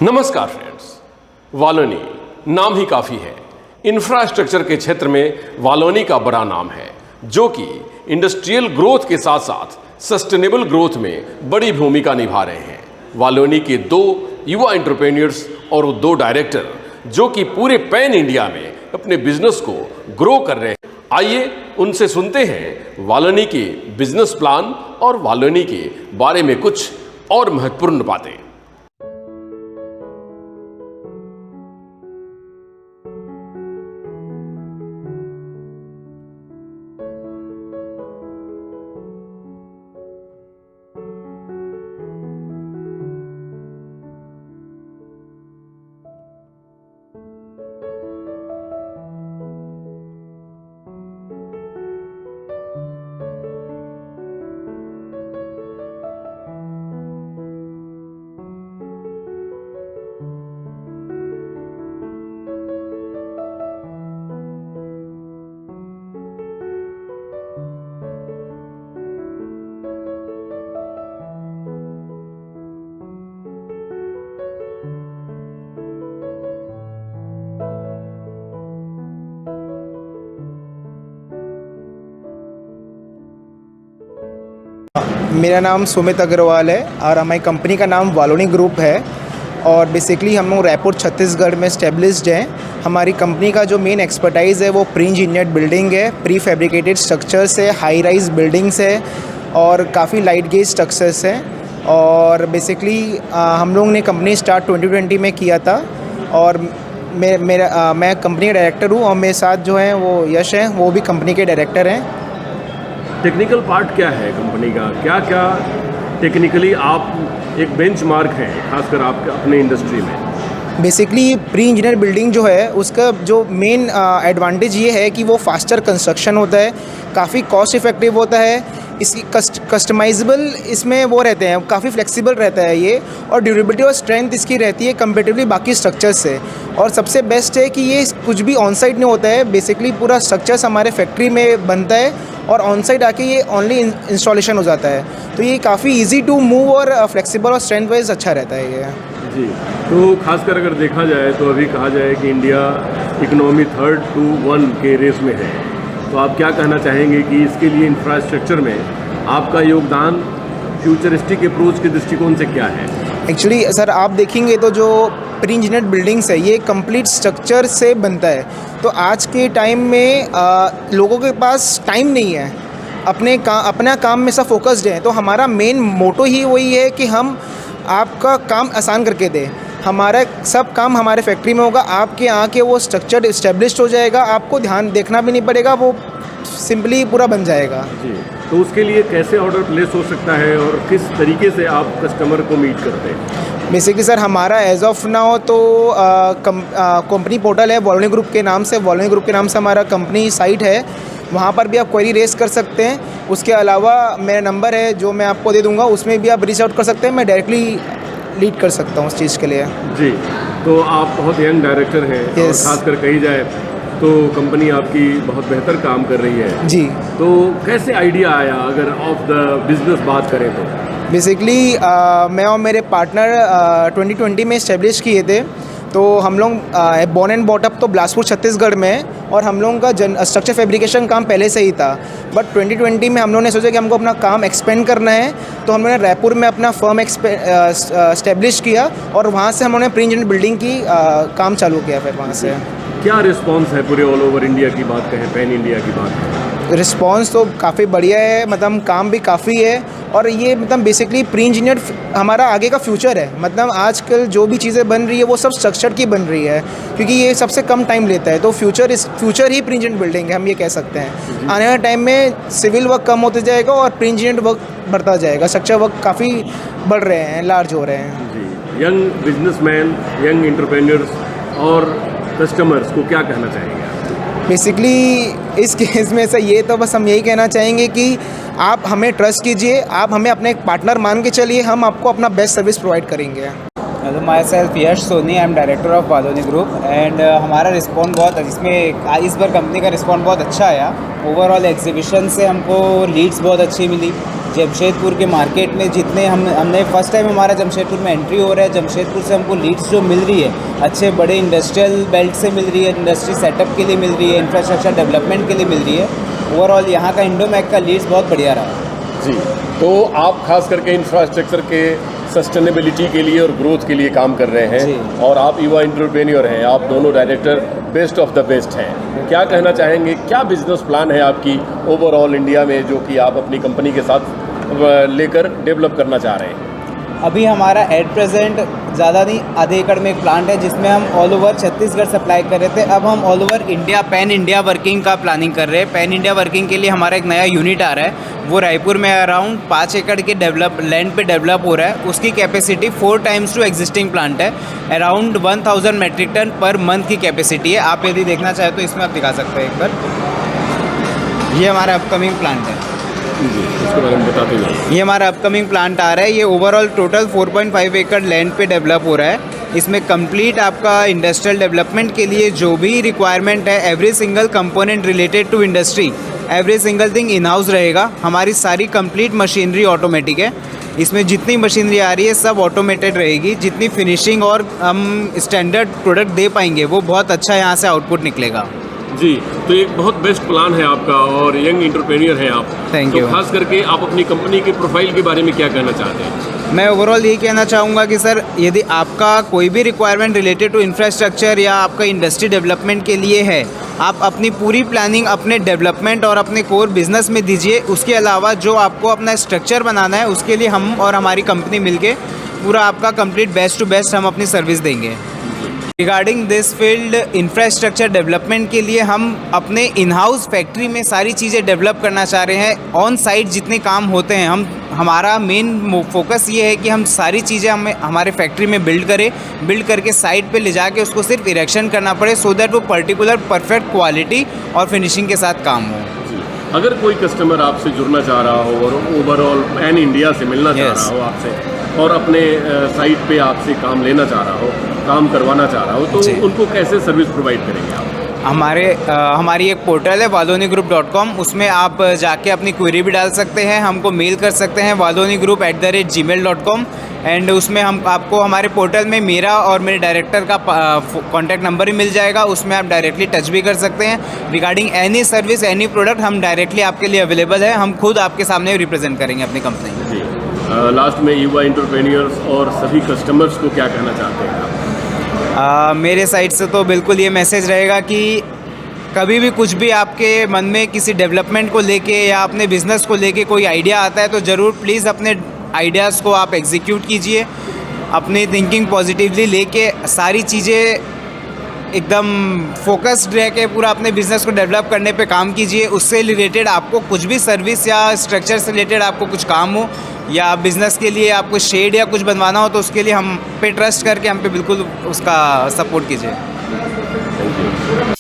नमस्कार फ्रेंड्स, वालोनी नाम ही काफ़ी है। इंफ्रास्ट्रक्चर के क्षेत्र में वालोनी का बड़ा नाम है, जो कि इंडस्ट्रियल ग्रोथ के साथ साथ सस्टेनेबल ग्रोथ में बड़ी भूमिका निभा रहे हैं। वालोनी के 2 युवा एंटरप्रेन्योर्स और 2 डायरेक्टर जो कि पूरे पैन इंडिया में अपने बिजनेस को ग्रो कर रहे हैं। आइए उनसे सुनते हैं वालोनी के बिजनेस प्लान और वालोनी के बारे में कुछ और महत्वपूर्ण बातें। मेरा नाम सुमित अग्रवाल है और हमारी कंपनी का नाम वालोनी ग्रुप है और बेसिकली हम लोग रायपुर छत्तीसगढ़ में स्टेब्लिश्ड हैं। हमारी कंपनी का जो मेन एक्सपर्टाइज़ है वो प्री इंजीनियर्ड बिल्डिंग है, प्री फैब्रिकेटेड स्ट्रक्चर्स है, हाई राइज बिल्डिंग्स है और काफ़ी लाइट गेज स्ट्रक्चर्स हैं। और बेसिकली हम लोग ने कंपनी स्टार्ट 2020 में किया था और मैं कंपनी का डायरेक्टर हूँ और मेरे साथ जो हैं वो यश हैं, वो भी कंपनी के डायरेक्टर हैं। टेक्निकल पार्ट क्या है कंपनी का, क्या क्या टेक्निकली आप एक बेंचमार्क हैं, खासकर आप अपने इंडस्ट्री में? बेसिकली प्री इंजीनियर बिल्डिंग जो है उसका जो मेन एडवांटेज ये है कि वो फास्टर कंस्ट्रक्शन होता है, काफ़ी कॉस्ट इफेक्टिव होता है, इसकी कस्टमाइजेबल इसमें वो रहते हैं, काफ़ी फ्लेक्सिबल रहता है ये, और ड्यूरेबिलिटी और स्ट्रेंथ इसकी रहती है कंपेरेटिवली बाकी स्ट्रक्चर्स से। और सबसे बेस्ट है कि ये कुछ भी ऑन साइट नहीं होता है, बेसिकली पूरा स्ट्रक्चर्स हमारे फैक्ट्री में बनता है और ऑन साइट आके ये ओनली इंस्टॉलेशन हो जाता है। तो ये काफ़ी इजी टू मूव और फ्लेक्सिबल और स्ट्रेंथ वाइज अच्छा रहता है ये जी। तो खासकर अगर देखा जाए तो अभी कहा जाए कि इंडिया इकोनॉमी 3rd to 1 के रेस में है, तो आप क्या कहना चाहेंगे कि इसके लिए इंफ्रास्ट्रक्चर में आपका योगदान फ्यूचरिस्टिक अप्रोच के दृष्टिकोण से क्या है? एक्चुअली सर आप देखेंगे तो जो प्री इंजीनियर्ड बिल्डिंग्स है ये कंप्लीट स्ट्रक्चर से बनता है। तो आज के टाइम में लोगों के पास टाइम नहीं है, अपना काम में सब फोकस्ड है। तो हमारा मेन मोटो ही वही है कि हम आपका काम आसान करके दें। हमारा सब काम हमारे फैक्ट्री में होगा, आपके यहाँ के वो स्ट्रक्चर इस्टेब्लिश्ड हो जाएगा, आपको ध्यान देखना भी नहीं पड़ेगा, वो सिंपली पूरा बन जाएगा जी। तो उसके लिए कैसे ऑर्डर प्लेस हो सकता है और किस तरीके से आप कस्टमर को मीट करते हैं? बेसिकली सर हमारा एज ऑफ नाउ तो कंपनी पोर्टल है वालोनी ग्रुप के नाम से, वालोनी ग्रुप के नाम से हमारा कंपनी साइट है, वहाँ पर भी आप क्वेरी रेस कर सकते हैं। उसके अलावा मेरा नंबर है जो मैं आपको दे दूँगा, उसमें भी आप रीच आउट कर सकते हैं, मैं डायरेक्टली लीड कर सकता हूँ उस चीज़ के लिए। जी। तो आप बहुत यंग डायरेक्टर हैं और खासकर कही जाए तो कंपनी आपकी बहुत बेहतर काम कर रही है जी। तो कैसे आइडिया आया, अगर ऑफ द बिजनेस बात करें तो? बेसिकली मैं और मेरे पार्टनर 2020 में इस्टेब्लिश किए थे। तो हम लोग बॉर्न एंड बॉट अप तो बिलासपुर छत्तीसगढ़ में, और हम लोगों का स्ट्रक्चर फैब्रिकेशन काम पहले से ही था। बट 2020 में हम लोगों ने सोचा कि हमको अपना काम एक्सपेंड करना है, तो हम लोगों ने रायपुर में अपना फर्म इस्टेब्लिश किया और वहाँ से हम लोगों ने प्री इंजीनियर बिल्डिंग की काम चालू किया। फिर वहाँ से क्या रिस्पॉन्स है पूरे ऑल ओवर इंडिया की बात कहें, पैन इंडिया की बात करें? रिस्पॉन्स तो काफ़ी बढ़िया है, मतलब काम भी काफ़ी है और ये मतलब बेसिकली प्री इंजीनियर हमारा आगे का फ्यूचर है। मतलब आजकल जो भी चीज़ें बन रही है वो सब स्ट्रक्चर की बन रही है, क्योंकि ये सबसे कम टाइम लेता है। तो फ्यूचर ही प्री इंजीनियर बिल्डिंग है, हम ये कह सकते हैं। आने वाले टाइम में सिविल वर्क कम होते जाएगा और प्री इंजीनियर वर्क बढ़ता जाएगा, स्ट्रक्चर वर्क काफ़ी बढ़ रहे हैं, लार्ज हो रहे हैं जी। यंग बिजनेसमैन, यंग एंटरप्रेन्योर्स और कस्टमर्स को क्या कहना चाहेंगे आप? बेसिकली इस केस में से ये तो बस हम यही कहना चाहेंगे कि आप हमें ट्रस्ट कीजिए, आप हमें अपने एक पार्टनर मान के चलिए, हम आपको अपना बेस्ट सर्विस प्रोवाइड करेंगे। Hello, myself Yash Soni, I am director of Waloni group and हमारा रिस्पॉन्स बहुत, इसमें इस बार कंपनी का रिस्पॉन्स बहुत अच्छा आया। ओवरऑल एग्जीबिशन से हमको लीड्स बहुत अच्छी मिली, जमशेदपुर के मार्केट में जितने हमने फर्स्ट टाइम हमारा जमशेदपुर में एंट्री हो रहा है। जमशेदपुर से हमको लीड्स जो मिल रही है अच्छे बड़े इंडस्ट्रियल बेल्ट से मिल रही है, इंडस्ट्री सेटअप के लिए मिल रही है, इंफ्रास्ट्रक्चर डेवलपमेंट के लिए मिल रही है। ओवरऑल यहाँ का इंडोमैक का लीड्स बहुत बढ़िया रहा। जी, तो आप खास करके इंफ्रास्ट्रक्चर के सस्टेनेबिलिटी के लिए और ग्रोथ के लिए काम कर रहे हैं और आप युवा एंटरप्रेन्योर हैं, आप दोनों director best of the best हैं। क्या कहना चाहेंगे, क्या बिजनेस प्लान है आपकी ओवरऑल इंडिया में जो कि आप अपनी कंपनी के साथ लेकर डेवलप करना चाह रहे हैं? अभी हमारा एट प्रेजेंट ज़्यादा नहीं, आधे एकड़ में एक प्लांट है जिसमें हम ऑल ओवर छत्तीसगढ़ सप्लाई कर रहे थे। अब हम all over India pan India working का प्लानिंग कर रहे हैं। पैन इंडिया वर्किंग के लिए हमारा एक नया यूनिट आ रहा है, वो रायपुर में अराउंड 5 एकड़ के लैंड पे डेवलप हो रहा है। उसकी capacity 4 times to existing plant है। Around 1000 metric ton per month की कैपेसिटी है। आप यदि देखना चाहें तो इसमें आप दिखा सकते हैं एक बार। ये हमारा अपकमिंग प्लांट है जी, इसके बारे में बताते हैं। ये हमारा अपकमिंग प्लांट आ रहा है। ये ओवरऑल टोटल 4.5 एकड़ लैंड पे डेवलप हो रहा है। इसमें कंप्लीट आपका इंडस्ट्रियल डेवलपमेंट के लिए जो भी रिक्वायरमेंट है, every single component related to industry, every single thing in house रहेगा। हमारी सारी कंप्लीट मशीनरी ऑटोमेटिक है। इसमें जितनी मशीनरी आ रही है सब ऑटोमेटेड रहेगी। जितनी फिनिशिंग और हम स्टैंडर्ड प्रोडक्ट दे पाएंगे वो बहुत अच्छा यहाँ से आउटपुट निकलेगा। जी, तो एक बहुत बेस्ट प्लान है आपका और यंग एंटरप्रेन्योर हैं आप। Thank तो you। खास करके आप अपनी कंपनी के प्रोफाइल के बारे में क्या कहना चाहते हैं? मैं ओवरऑल यही कहना चाहूँगा कि सर, यदि आपका कोई भी रिक्वायरमेंट रिलेटेड टू इंफ्रास्ट्रक्चर या आपका इंडस्ट्री डेवलपमेंट के लिए है, आप अपनी पूरी प्लानिंग अपने डेवलपमेंट और अपने कोर बिजनेस में दीजिए। उसके अलावा जो आपको अपना स्ट्रक्चर बनाना है उसके लिए हम और हमारी कंपनी मिलके पूरा आपका कंप्लीट बेस्ट टू बेस्ट हम अपनी सर्विस देंगे। Regarding this field infrastructure development के लिए हम अपने इन हाउस फैक्ट्री में सारी चीज़ें डेवलप करना चाह रहे हैं। ऑन साइट जितने काम होते हैं हमारा मेन फोकस ये है कि हम सारी चीज़ें हमारे फैक्ट्री में बिल्ड करके साइट पे ले जाके उसको सिर्फ इरेक्शन करना पड़े, सो दैट वो पर्टिकुलर परफेक्ट क्वालिटी और फिनिशिंग के साथ काम हो। अगर कोई कस्टमर आपसे जुड़ना चाह रहा हो और ओवरऑल पैन इंडिया से मिलना चाह रहा हो आपसे और अपने साइट पे आपसे काम लेना चाह रहा हो, काम करवाना चाह रहा हो, तो उनको कैसे सर्विस प्रोवाइड करेंगे आप? हमारी एक पोर्टल है walonigroup.com, उसमें आप जाके अपनी क्वेरी भी डाल सकते हैं, हमको मेल कर सकते हैं walonigroup@gmail.com। एंड उसमें हम आपको हमारे पोर्टल में मेरा और मेरे डायरेक्टर का कॉन्टैक्ट नंबर भी मिल जाएगा। उसमें आप डायरेक्टली टच भी कर सकते हैं। Regarding any service any product हम डायरेक्टली आपके लिए अवेलेबल है। हम खुद आपके सामने रिप्रेजेंट करेंगे अपनी कंपनी। जी, लास्ट में युवा एंटरप्रेन्योर्स और सभी कस्टमर्स को क्या कहना चाहते हैं आप? मेरे साइड से तो बिल्कुल ये मैसेज रहेगा कि कभी भी कुछ भी आपके मन में किसी डेवलपमेंट को लेके या अपने बिज़नेस को लेके कोई आइडिया आता है तो ज़रूर प्लीज़ अपने आइडियाज़ को आप एग्जीक्यूट कीजिए। अपनी थिंकिंग पॉजिटिवली लेके सारी चीज़ें एकदम फोकस्ड रह के पूरा अपने बिज़नेस को डेवलप करने पे काम कीजिए। उससे रिलेटेड आपको कुछ भी सर्विस या स्ट्रक्चर से रिलेटेड आपको कुछ काम हो या बिज़नेस के लिए आपको शेड या कुछ बनवाना हो तो उसके लिए हम पे ट्रस्ट करके हम पे बिल्कुल उसका सपोर्ट कीजिए। Thank you.